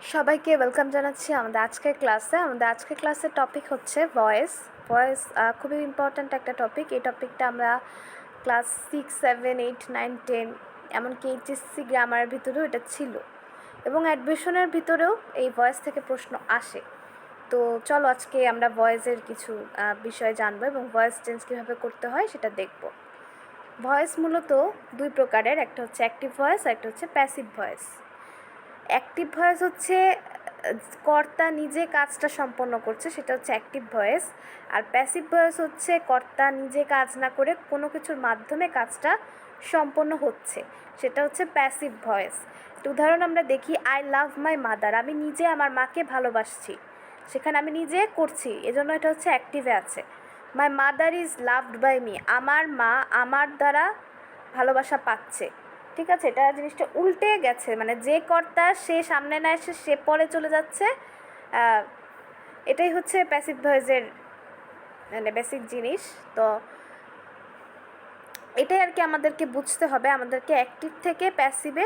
সবাইকে ওয়েলকাম জানাচ্ছি আমাদের আজকের ক্লাসের টপিক হচ্ছে ভয়েস খুবই ইম্পর্ট্যান্ট একটা টপিক। এই টপিকটা আমরা ক্লাস 6, 7, 8, 9, 10 এমনকি এইচএসসি গ্রামারের ভিতরেও এটা ছিল এবং অ্যাডমিশনের ভিতরেও এই ভয়েস থেকে প্রশ্ন আসে। তো চলো আজকে আমরা ভয়েসের কিছু বিষয় জানবো এবং ভয়েস চেঞ্জ কীভাবে করতে হয় সেটা দেখব। ভয়েস মূলত দুই প্রকারের, একটা হচ্ছে অ্যাক্টিভ ভয়েস আর একটা হচ্ছে প্যাসিভ ভয়েস। অ্যাক্টিভ ভয়েস হচ্ছে কর্তা নিজে কাজটা সম্পন্ন করছে, সেটা হচ্ছে অ্যাক্টিভ ভয়েস। আর প্যাসিভ ভয়েস হচ্ছে কর্তা নিজে কাজ না করে কোনো কিছুর মাধ্যমে কাজটা সম্পন্ন হচ্ছে, সেটা হচ্ছে প্যাসিভ ভয়েস। উদাহরণ আমরা দেখি, আই লাভ মাই মাদার, আমি নিজে আমার মাকে ভালোবাসছি, সেখানে আমি নিজে করছি, এজন্য এটা হচ্ছে অ্যাক্টিভে আছে। My mother is loved by me, আমার মা আমার দ্বারা ভালোবাসা পাচ্ছে। ঠিক আছে, এটা জিনিসটা উল্টে গেছে, মানে যে কর্তা সে সামনে না এসে সে পরে চলে যাচ্ছে। এটাই হচ্ছে প্যাসিভ ভয়েসের মানে বেসিক জিনিস। তো এটাই আর কি আমাদেরকে বুঝতে হবে, আমাদেরকে অ্যাক্টিভ থেকে প্যাসিভে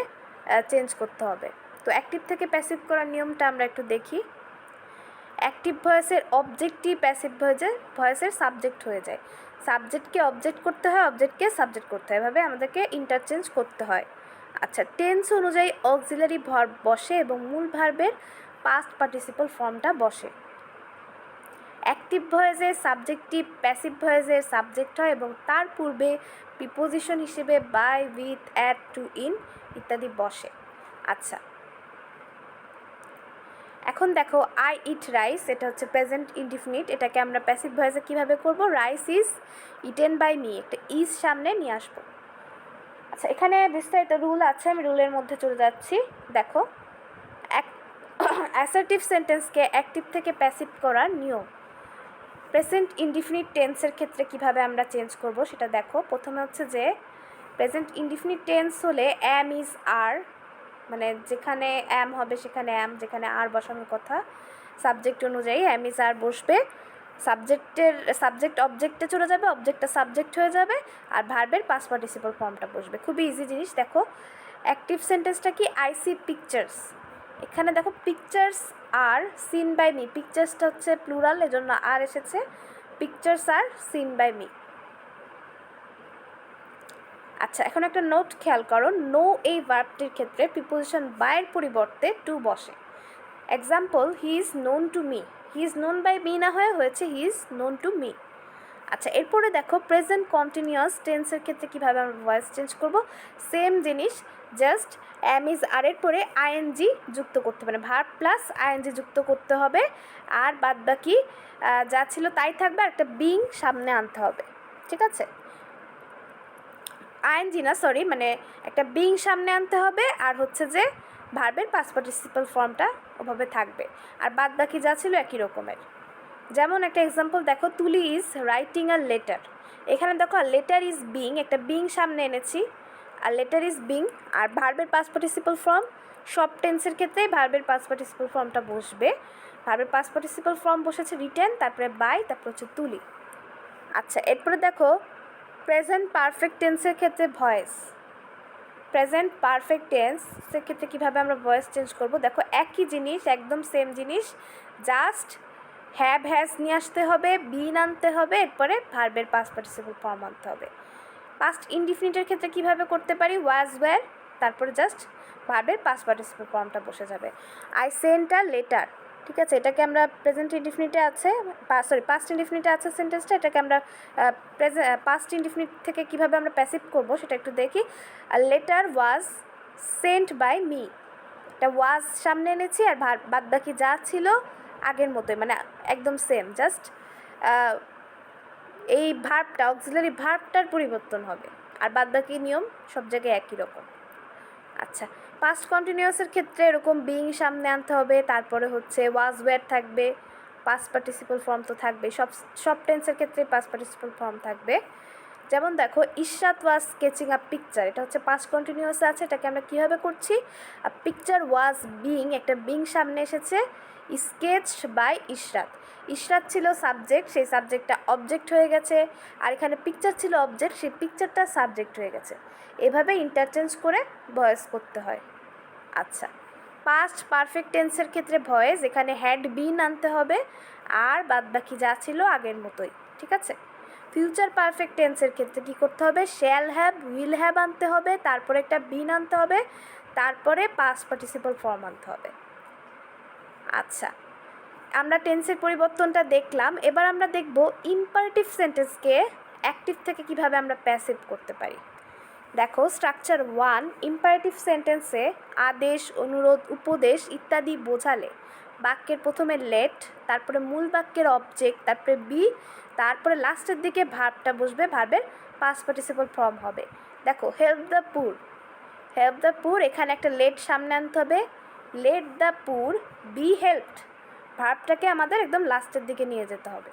চেঞ্জ করতে হবে। তো অ্যাক্টিভ থেকে প্যাসিভ করার নিয়মটা আমরা একটু দেখি। অ্যাক্টিভ ভয়েসের অবজেক্টই প্যাসিভ ভয়েসের সাবজেক্ট হয়ে যায়। সাবজেক্টকে অবজেক্ট করতে হয়, অবজেক্টকে সাবজেক্ট করতে হয়, এভাবে আমাদেরকে ইন্টারচেঞ্জ করতে হয়। আচ্ছা, টেন্স অনুযায়ী অক্সিলারি ভার্ব বসে এবং মূল ভার্বের পাস্ট পার্টিসিপল ফর্মটা বসে। অ্যাক্টিভ ভয়েসের সাবজেক্টটি প্যাসিভ ভয়েসের সাবজেক্ট হয় এবং তার পূর্বে প্রিপোজিশন হিসেবে by, with, at, to, in ইত্যাদি বসে। আচ্ছা, এখন দেখো, আই ইট রাইস, এটা হচ্ছে প্রেজেন্ট ইনডিফিনিট। এটাকে আমরা প্যাসিভ ভয়েসে কীভাবে করব? Rice is eaten by me, একটা ইজ সামনে নিয়ে আসবো। আচ্ছা, এখানে বিস্তারিত রুল আছে, আমি রুলের মধ্যে চলে যাচ্ছি। দেখো, অ্যাসার্টিভ সেন্টেন্সকে অ্যাক্টিভ থেকে প্যাসিভ করার নিয়ম। প্রেজেন্ট ইনডিফিনিট টেন্সের ক্ষেত্রে কিভাবে আমরা চেঞ্জ করব সেটা দেখো। প্রথমে হচ্ছে যে প্রেজেন্ট ইনডিফিনিট টেন্স হলে অ্যাম ইজ আর, মানে যেখানে অ্যাম হবে সেখানে অ্যাম, যেখানে আর বসানোর কথা সাবজেক্ট অনুযায়ী অ্যাম ইজ আর বসবে। সাবজেক্ট অবজেক্টে চলে যাবে, অবজেক্টটা সাবজেক্ট হয়ে যাবে, আর ভার্বের পাস্ট পার্টিসিপল ফর্মটা বসবে। খুবই ইজি জিনিস। দেখো, অ্যাক্টিভ সেন্টেন্সটা কি? I see pictures. এখানে দেখো, pictures are seen by me, পিকচার্সটা হচ্ছে প্লুরাল, এজন্য আর এসেছে। Pictures are seen by me. আচ্ছা, এখন একটা নোট খেয়াল করো, নো এই ভার্বটির ক্ষেত্রে প্রিপোজিশন বাইয়ের পরিবর্তে টু বসে। Example, he is known to me, he is known by me না হয়েছে he is known to me. আচ্ছা, এরপরে দেখো প্রেজেন্ট কন্টিনিউয়াস টেন্সের ক্ষেত্রে কীভাবে আমরা ভয়েস চেঞ্জ করব। সেম জিনিস, জাস্ট অ্যাম ইজ আর এর পরে আইএনজি যুক্ত করতে হবে, মানে ভার্ব প্লাস আইএনজি যুক্ত করতে হবে, আর বাদ বাকি যা ছিল তাই থাকবে, আর একটা বিং সামনে আনতে হবে। ঠিক আছে, আইএনজি না, সরি, মানে একটা বিং সামনে আনতে হবে, আর হচ্ছে যে ভার্বের পাস্ট পার্টিসিপল ফর্মটা ওভাবে থাকবে, আর বাদ বাকি যা ছিল একই রকমের। যেমন একটা এক্সাম্পল দেখো, তুলি ইজ রাইটিং আ লেটার। এখানে দেখো, লেটার ইজ বিং, একটা বিং সামনে এনেছি, আর লেটার ইজ বিং, আর ভার্বের পাস্ট পার্টিসিপল ফর্ম সব টেন্সের ক্ষেত্রে ভার্বের পাস্ট পার্টিসিপল ফর্মটা বসবে। ভার্বের পাস্ট পার্টিসিপল ফর্ম বসেছে রিটেন, তারপরে বাই, তারপরে হচ্ছে তুলি। আচ্ছা, এরপরে দেখো প্রেজেন্ট পারফেক্ট টেন্সের ক্ষেত্রে ভয়েস। প্রেজেন্ট পারফেক্ট টেন্সের ক্ষেত্রে কীভাবে আমরা ভয়েস চেঞ্জ করব? দেখো, একই জিনিস, একদম সেম জিনিস, জাস্ট হ্যাভ হ্যাজ নিয়ে আসতে হবে, বিন আনতে হবে, এরপরে ভার্বের পাস্ট পার্টিসিপল ফর্ম আনতে হবে। পাস্ট ইনডিফিনিটের ক্ষেত্রে কীভাবে করতে পারি? ওয়াজ, ওয়্যার, তারপরে জাস্ট ভার্বের পাস্ট পার্টিসিপল ফর্মটা বসে যাবে। আই সেন্ট আ লেটার, ঠিক আছে, এটাকে আমরা প্রেজেন্ট ইনডিফিনিটে আছে, পাস্ট ইনডিফিনিটে আছে সেন্টেন্সটা, এটাকে আমরা পাস্ট ইনডিফিনিট থেকে কীভাবে আমরা প্যাসিভ করব সেটা একটু দেখি। Letter was sent by me, এটা ওয়াজ সামনে এনেছি, আর বাদ বাকি যা ছিল আগের মতোই, মানে একদম সেম, জাস্ট এই ভার্বটা, অক্সিলারি ভার্বটার পরিবর্তন হবে, আর বাদ বাকি নিয়ম সব জায়গায় একই রকম। আচ্ছা, পাস্ট কন্টিনিউয়াসের ক্ষেত্রে এরকম বিং সামনে আনতে হবে, তারপরে হচ্ছে ওয়াজ, ওয়্যার থাকবে, পাস্ট পার্টিসিপল ফর্ম তো থাকবে, সব টেন্সের ক্ষেত্রে পাস্ট পার্টিসিপল ফর্ম থাকবে। যেমন দেখো, ইশরাত ওয়াজ স্কেচিং আ পিকচার, এটা হচ্ছে পাস্ট কন্টিনিউয়াসে আছে, এটাকে আমরা কীভাবে করছি? আ পিকচার ওয়াজ বিং, একটা বিং সামনে এসেছে, স্কেচড বাই ইশরাত। ইশরাত ছিল সাবজেক্ট, সেই সাবজেক্টটা অবজেক্ট হয়ে গেছে, আর এখানে পিকচার ছিল অবজেক্ট, সেই পিকচারটা সাবজেক্ট হয়ে গেছে। এভাবে ইন্টারচেঞ্জ করে ভয়েস করতে হয়। আচ্ছা, পাস্ট পারফেক্ট টেন্সের ক্ষেত্রে ভয়েস, এখানে হ্যাড বিন আনতে হবে আর বাদবাকি যা ছিল আগের মতোই, ঠিক আছে। ফিউচার পারফেক্ট টেন্সের ক্ষেত্রে কী করতে হবে, শ্যাল হ্যাভ উইল হ্যাভ আনতে হবে, তারপরে একটা বিন আনতে হবে, তারপরে পাস্ট পার্টিসিপল ফর্ম আনতে হবে। আচ্ছা, আমরা টেন্সের পরিবর্তনটা দেখলাম, এবার আমরা দেখব ইম্পারেটিভ সেন্টেন্সকে অ্যাক্টিভ থেকে কিভাবে আমরা প্যাসিভ করতে পারি। দেখো স্ট্রাকচার 1, ইম্পারেটিভ সেন্টেন্সে আদেশ, অনুরোধ, উপদেশ ইত্যাদি বোঝালে বাক্যের প্রথমে লেট, তারপরে মূল বাক্যের অবজেক্ট, তারপরে বি, তারপরে লাস্টের দিকে ভার্বটা বসবে, ভার্বের পাস্ট পার্টিসিপল ফর্ম হবে। দেখো help the poor, help the poor, এখানে একটা লেট সামনে আনতে হবে, let the poor be helped, ভার্বটাকে আমাদের একদম লাস্টের দিকে নিয়ে যেতে হবে।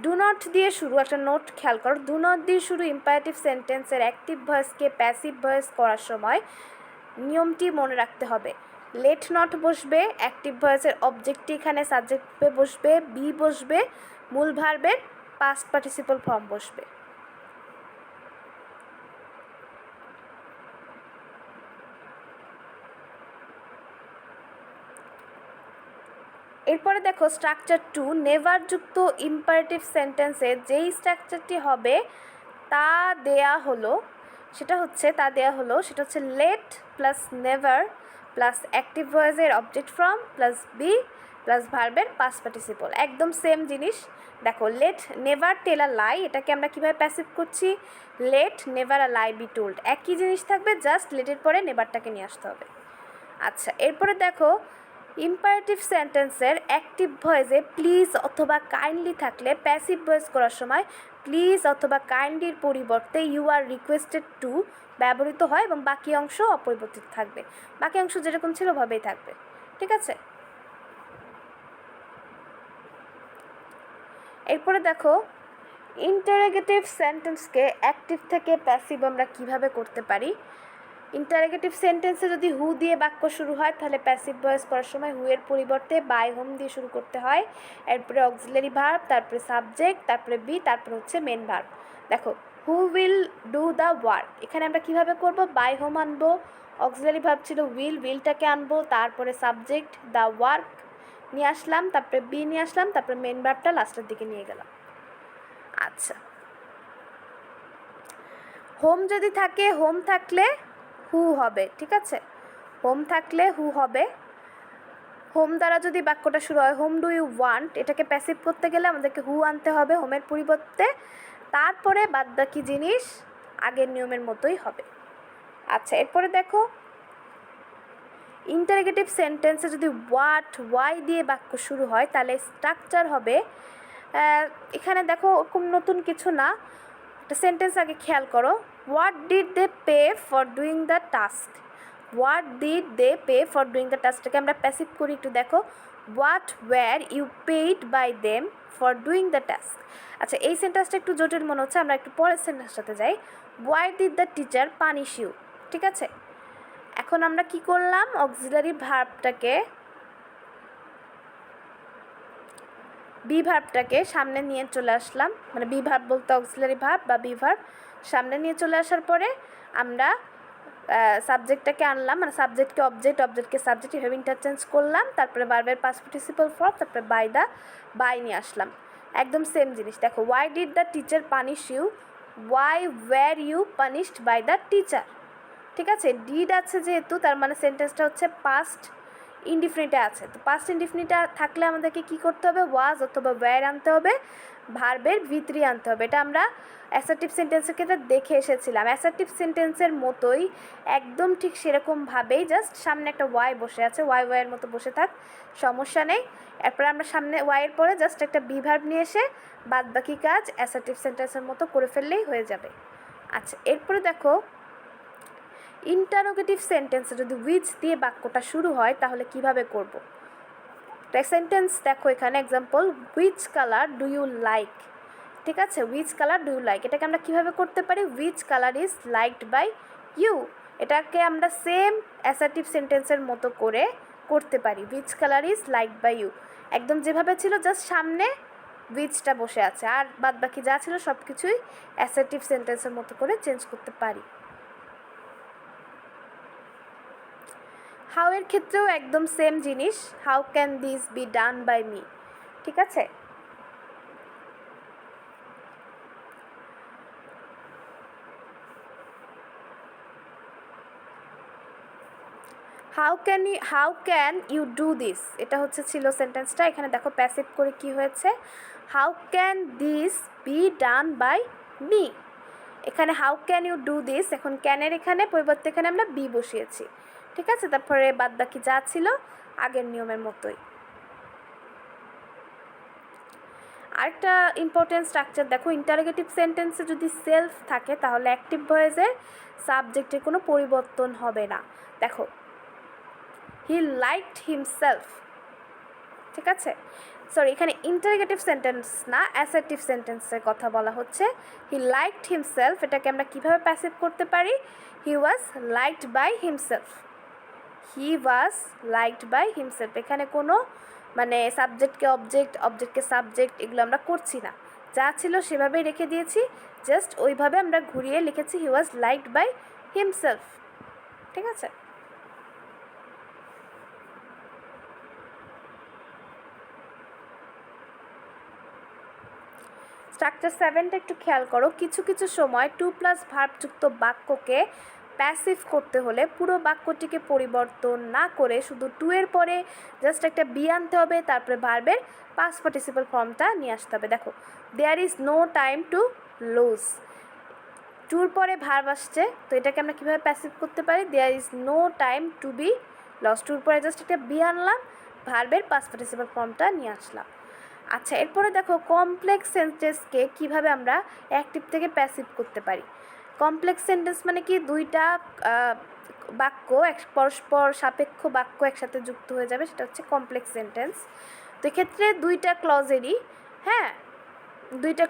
ডু নট দিয়ে শুরু, একটা নোট খেয়াল করো, ডু নট দিয়ে শুরু ইম্পারেটিভ সেন্টেন্সের অ্যাক্টিভ ভয়েসকে প্যাসিভ ভয়েস করার সময় নিয়মটি মনে রাখতে হবে। লেট নট বসবে, অ্যাক্টিভ ভয়েসের অবজেক্টটি এখানে সাবজেক্টে বসবে, বি বসবে, মূল ভার্বের পাস্ট পার্টিসিপল ফর্ম বসবে। এরপরে দেখো স্ট্রাকচার 2, নেভার যুক্ত ইম্পারেটিভ সেন্টেন্সে যেই স্ট্রাকচারটি হবে তা দেয়া হলো, সেটা হচ্ছে let plus never plus active ভয়েসের object form plus be plus ভার্বের পাস্ট পার্টিসিপল, একদম সেম জিনিস। দেখো লেট নেভার টেল আ লাই, এটাকে আমরা কীভাবে প্যাসিভ করছি, late never a lie be told, একই জিনিস থাকবে, জাস্ট লেটের পরে নেভারটাকে নিয়ে আসতে হবে। আচ্ছা, এরপরে দেখো ইম্পারেটিভ সেন্টেন্সের অ্যাক্টিভ ভয়েসে প্লিজ অথবা কাইন্ডলি থাকলে প্যাসিভ ভয়েস করার সময় প্লিজ অথবা কাইন্ডলির পরিবর্তে ইউ আর রিকোয়েস্টেড টু ব্যবহৃত হয় এবং বাকি অংশ অপরিবর্তিত থাকবে, বাকি অংশ যেরকম ছিল ওভাবেই থাকবে, ঠিক আছে। এরপরে দেখো ইন্টারোগেটিভ সেন্টেন্সকে অ্যাক্টিভ থেকে প্যাসিভ আমরা কিভাবে করতে পারি। ইন্টারোগেটিভ সেন্টেন্সে যদি হু দিয়ে বাক্য শুরু হয় তাহলে প্যাসিভ ভয়েস করার সময় হু এর পরিবর্তে বাই হোম দিয়ে শুরু করতে হয়, এরপরে অক্সিলারি ভার্ব, তারপরে সাবজেক্ট, তারপরে বি, তারপরে হচ্ছে মেন ভার্ব। দেখো who will do the work, এখানে আমরা কিভাবে করব, বাই হোম আনবো, অক্সিলারি ভার্ব ছিল উইল, উইলটাকে আনবো, তারপরে সাবজেক্ট দ্য ওয়ার্ক নিয়ে আসলাম, তারপরে বি নিয়ে আসলাম, তারপরে মেন ভার্বটা লাস্টের দিকে নিয়ে গেলাম। আচ্ছা, হোম যদি থাকে, হোম থাকলে হু হবে, ঠিক আছে, হোম থাকলে হু হবে। হোম দ্বারা যদি বাক্যটা শুরু হয় হোম ডু ইউ ওয়ান্ট, এটাকে প্যাসিভ করতে গেলে আমাদেরকে হু আনতে হবে হোমের পরিবর্তে, তারপরে বাদবাকি জিনিস আগের নিয়মের মতোই হবে। আচ্ছা, এরপরে দেখো ইন্টারোগেটিভ সেন্টেন্সে যদি হোয়াট ওয়াই দিয়ে বাক্য শুরু হয় তাহলে স্ট্রাকচার হবে, এখানে দেখো খুব নতুন কিছু না, একটা সেন্টেন্স আগে খেয়াল করো, what did they pay for doing the task, what did they pay for doing the টাস্কটাকে আমরা প্যাসিভ করি, একটু দেখো, what were you paid by them for doing the task. আচ্ছা, এই সেন্টেন্সটা একটু জটিল মনে হচ্ছে, আমরা একটু পরের সেন্টেন্সটাতে যাই, why did the teacher punish you, ঠিক আছে। এখন আমরা কি করলাম, অক্সিলারি ভার্বটাকে বি ভার্বটাকে সামনে নিয়ে চলে আসলাম, মানে বি ভার্ব বলতে অক্সিলারি ভার্ব বা বি ভার্ব সামনে নিয়ে চলে আসার পরে আমরা সাবজেক্টটাকে আনলাম, মানে সাবজেক্টকে অবজেক্ট, অবজেক্টকে সাবজেক্ট, এভাবে ইন্টারচেঞ্জ করলাম, তারপরে ভার্বের পাস্ট পার্টিসিপল ফর্ম, তারপরে বাই নিয়ে আসলাম, একদম সেম জিনিস। দেখো why did the teacher punish you, why were you punished by the teacher, ঠিক আছে। ডিড আছে যেহেতু তার মানে সেন্টেন্সটা হচ্ছে পাস্ট ইনডিফিনিটে আছে, তো পাস্ট ইনডিফিনিটে থাকলে আমাদেরকে কী করতে হবে, ওয়াজ অথবা ওয়্যার আনতে হবে, ভার্বের ভিতরি আনতে হবে, এটা আমরা অ্যাসার্টিভ সেন্টেন্সের ক্ষেত্রে দেখে এসেছিলাম। অ্যাসার্টিভ সেন্টেন্সের মতোই একদম ঠিক সেরকমভাবেই, জাস্ট সামনে একটা ওয়াই বসে আছে, ওয়াইয়ের মতো বসে থাক, সমস্যা নেই। এরপরে আমরা সামনে ওয়াইয়ের পরে জাস্ট একটা বি ভার্ব নিয়ে এসে বাদবাকি কাজ অ্যাসার্টিভ সেন্টেন্সের মতো করে ফেললেই হয়ে যাবে। আচ্ছা, এরপরে দেখো ইন্টারোগেটিভ সেন্টেন্সে যদি উইচ দিয়ে বাক্যটা শুরু হয় তাহলে কিভাবে করব। সেন্টেন্স দেখো এখানে example, which colour do you like, ঠিক আছে, which colour do you like, এটাকে আমরা কিভাবে করতে পারি, which colour is liked by you, এটাকে আমরা সেম অ্যাসার্টিভ সেন্টেন্সের মতো করে করতে পারি, which colour is liked by you, একদম যেভাবে ছিল, জাস্ট সামনে হুইচটা বসে আছে, আর বাদবাকি যা ছিল সব কিছুই অ্যাসার্টিভ সেন্টেন্সের মতো করে চেঞ্জ করতে পারি। হাউ এর ক্ষেত্রেও একদম সেম জিনিস, how can this be done by me, ঠিক আছে। How can you do this, এটা হচ্ছে ছিল সেন্টেন্সটা। এখানে দেখো প্যাসিভ করে কি হয়েছে, how can this be done by me. এখানে how can you do this, এখন ক্যানের এখানে পরিবর্তে এখানে আমরা বি বসিয়েছি, ঠিক আছে। তারপরে বাদ বাকি যা ছিল আগের নিয়মের মতোই। আরেকটা ইম্পর্টেন্ট স্ট্রাকচার দেখো, ইন্টারোগেটিভ সেন্টেন্সে যদি সেলফ থাকে তাহলে অ্যাক্টিভ ভয়েসের সাবজেক্টের কোনো পরিবর্তন হবে না। দেখো হি লাইকড হিমসেলফ, ঠিক আছে। সরি, এখানে ইন্টারোগেটিভ সেন্টেন্স না, অ্যাসার্টিভ সেন্টেন্সের কথা বলা হচ্ছে। হি লাইকড হিমসেলফ, এটাকে আমরা কীভাবে প্যাসিভ করতে পারি, he was liked by himself. He was liked by himself, এখানে কোনো মানে সাবজেক্টকে অবজেক্ট, অবজেক্টকে সাবজেক্ট এগুলো আমরা করছি না, যা ছিল সেভাবেই রেখে দিয়েছি, জাস্ট ওইভাবে আমরা ঘুরিয়ে লিখেছি হি ওয়াজ লাইকড বাই হিমসেলফ, ঠিক আছে। স্ট্রাকচার 7টা একটু খেয়াল করো, কিছু কিছু সময় টু প্লাস ভার্বযুক্ত বাক্যকে প্যাসিভ করতে হলে পুরো বাক্যটিকে পরিবর্তন না করে শুধু টু এর পরে জাস্ট একটা বি আনতে হবে, তারপরে ভার্বের পাস্ট পার্টিসিপাল ফর্মটা নিয়ে আসতে হবে। দেখো there is no time to lose, টুর পরে ভার্ব আসছে, তো এটাকে আমরা কীভাবে প্যাসিভ করতে পারি, there is no time to be lost, টুর পরে জাস্ট একটা বি আনলাম, ভার্বের পাস্ট পার্টিসিপাল ফর্মটা নিয়ে আসলাম। আচ্ছা, এরপরে দেখো কমপ্লেক্স সেন্টেন্সকে কিভাবে আমরা অ্যাক্টিভ থেকে প্যাসিভ করতে পারি। কমপ্লেক্স সেন্টেন্স মানে কি, দুইটা বাক্য পরস্পর সাপেক্ষ বাক্য একসাথে যুক্ত হয়ে যাবে, সেটা হচ্ছে কমপ্লেক্স সেন্টেন্স। তো এক্ষেত্রে দুইটা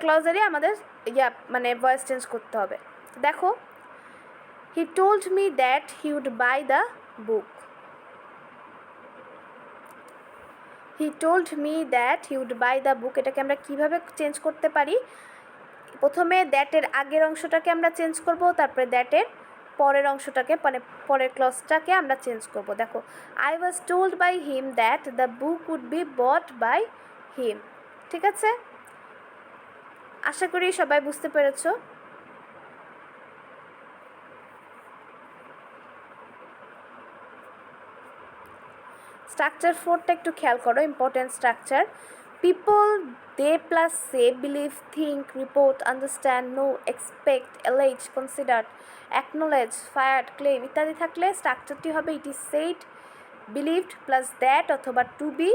ক্লজেরই আমাদের মানে ভয়েস চেঞ্জ করতে হবে। দেখো he told me that he would buy the book, he told me that he would buy the book, এটাকে আমরা কীভাবে চেঞ্জ করতে পারি, প্রথমে দ্যাটের আগের অংশটাকে আমরা চেঞ্জ করব, তারপরে দ্যাটের পরের অংশটাকে মানে পরের ক্লজটাকে আমরা চেঞ্জ করব। দেখো I was told by him that the book would be bought by him, ঠিক আছে। আশা করি সবাই বুঝতে পেরেছো। স্ট্রাকচার 4টা একটু খেয়াল করো, important structure. People they plus say, believe, think, report, understand, know, expect, allege, consider, acknowledge, feared, claim ইত্যাদি থাকলে স্ট্রাকচারটি হবে it is said, believed plus that অথবা টু বি,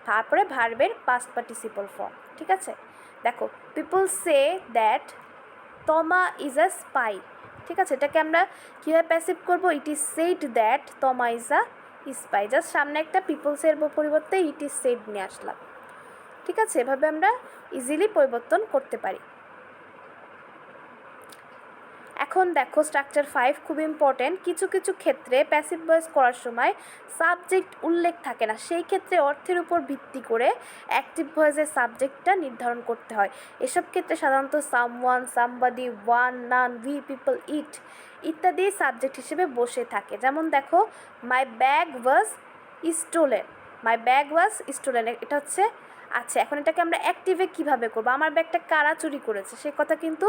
তারপরে ভার্বের পাস্ট পার্টিসিপল ফর্ম, ঠিক আছে। দেখো people say that Toma is a spy, ঠিক আছে। এটাকে আমরা কীভাবে প্যাসিভ করবো, it is said that Toma is a spy, just সামনে একটা পিপলসের পরিবর্তে ইট ইজ সেড নিয়ে আসলাম, ঠিক আছে। এভাবে আমরা ইজিলি পরিবর্তন করতে পারি। এখন দেখো স্ট্রাকচার 5 খুব ইম্পর্টেন্ট, কিছু কিছু ক্ষেত্রে প্যাসিভ ভয়েস করার সময় সাবজেক্ট উল্লেখ থাকে না, সেই ক্ষেত্রে অর্থের উপর ভিত্তি করে অ্যাক্টিভ ভয়েসের সাবজেক্টটা নির্ধারণ করতে হয়। এসব ক্ষেত্রে সাধারণত someone, somebody, one, none, we, people, it ইত্যাদি সাবজেক্ট হিসেবে বসে থাকে। যেমন দেখো my bag was stolen, my bag was stolen, এটা হচ্ছে। আচ্ছা, এখন এটাকে আমরা অ্যাক্টিভে কীভাবে করবো, আমার ব্যাগটা কারা চুরি করেছে সে কথা কিন্তু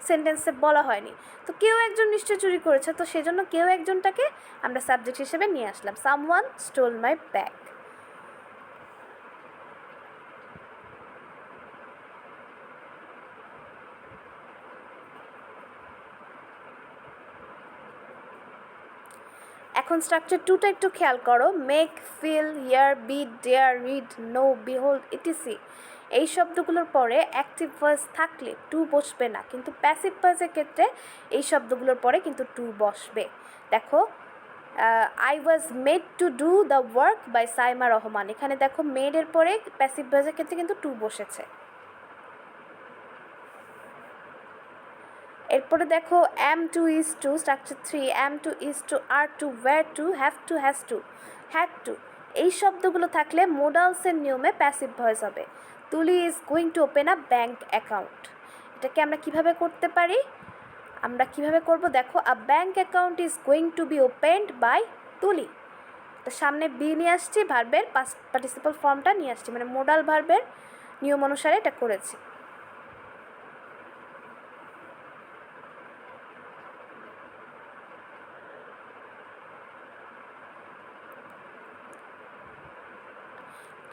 সেন্টেন্সে বলা হয়নি, তো কেউ একজন নিশ্চয়ই চুরি করেছে, তো সেজন্য কেউ একজনটাকে আমরা সাবজেক্ট হিসেবে নিয়ে আসলাম, সামওয়ান স্টোল মাই ব্যাগ। এখন স্ট্রাকচার 2টা একটু খেয়াল করো, make, feel, hear, bid, dare, read, know, behold ETC, এই শব্দগুলোর পরে অ্যাক্টিভ ভয়েস থাকলে টু বসবে না, কিন্তু প্যাসিভ ভয়েসের ক্ষেত্রে এই শব্দগুলোর পরে কিন্তু টু বসবে। দেখো I was made to do the work by Saima Rahman, এখানে দেখো মেডের পরে প্যাসিভ ভয়েসের ক্ষেত্রে কিন্তু টু বসেছে। এরপরে দেখো am to is to, structure 3, am to is to, are to, were to, have to, has to, had to, এই শব্দগুলো থাকলে মোডালসের নিয়মে প্যাসিভ ভয়েস হবে। Tuli is going to open a bank account, এটাকে আমরা কিভাবে করতে পারি, আমরা কিভাবে করব, দেখো a bank account is going to be opened by Tuli, তো সামনে বি নিয়ে আসছি, ভার্বের পাস্ট পার্টিসিপাল ফর্মটা নিয়ে আসছি, মানে মোডাল ভার্বের নিয়ম অনুসারে এটা করেছি।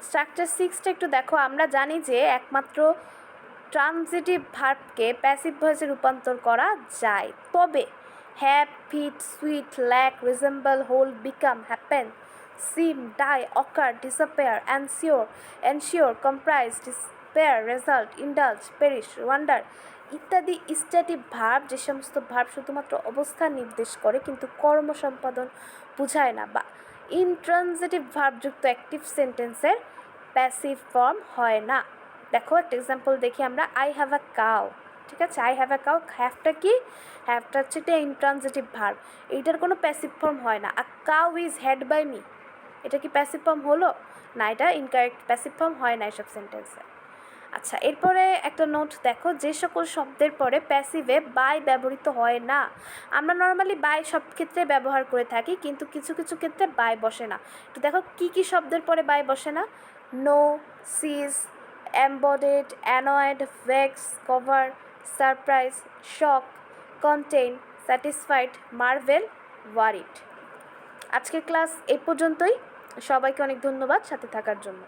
স্ট্রাকচার 6টা একটু দেখো। আমরা জানি যে একমাত্র ট্রানজিটিভ ভার্বকে প্যাসিভ ভয়েসে রূপান্তর করা যায়, তবে have, fit, suit, lack, resemble, hold, become, happen, seem, die, occur, disappear, ensure, comprise, despair, result, indulge, perish, wonder ইত্যাদি স্ট্যাটিভ ভার্ব, যে সমস্ত ভার্ব শুধুমাত্র অবস্থান নির্দেশ করে কিন্তু কর্ম সম্পাদন বোঝায় না, বা ইনট্রানজিটিভ ভার্বযুক্ত অ্যাক্টিভ সেন্টেন্সের প্যাসিভ ফর্ম হয় না। দেখো একটা এক্সাম্পল দেখি আমরা। আই হ্যাভ আ কাউ, ঠিক আছে, আই হ্যাভ আ কাউ, হ্যাভটা কি, হ্যাভটা হচ্ছে এটা ইনট্রানজিটিভ ভার্ব, এইটার কোনো প্যাসিভ ফর্ম হয় না। A cow is had by me, এটা কি প্যাসিভ ফর্ম হলো না? এটা ইনকারেক্ট, প্যাসিভ ফর্ম হয় না এসব সেন্টেন্সে। আচ্ছা, এরপরে একটা নোট দেখো, যে সকল শব্দের পরে প্যাসিভে বাই ব্যবহৃত হয় না। আমরা নর্মালি বাই সব ক্ষেত্রে ব্যবহার করে থাকি, কিন্তু কিছু কিছু ক্ষেত্রে বাই বসে না। তো দেখো কি কি শব্দের পরে বাই বসে না? নো, সিজ, এমবডেড, অ্যানয়েড, ভেক্স, কভার, সারপ্রাইজ, শক, কন্টেইন, স্যাটিসফাইড, মার্ভেল, ওয়ারিড। আজকের ক্লাস এই পর্যন্তই। সবাইকে অনেক ধন্যবাদ সাথে থাকার জন্য।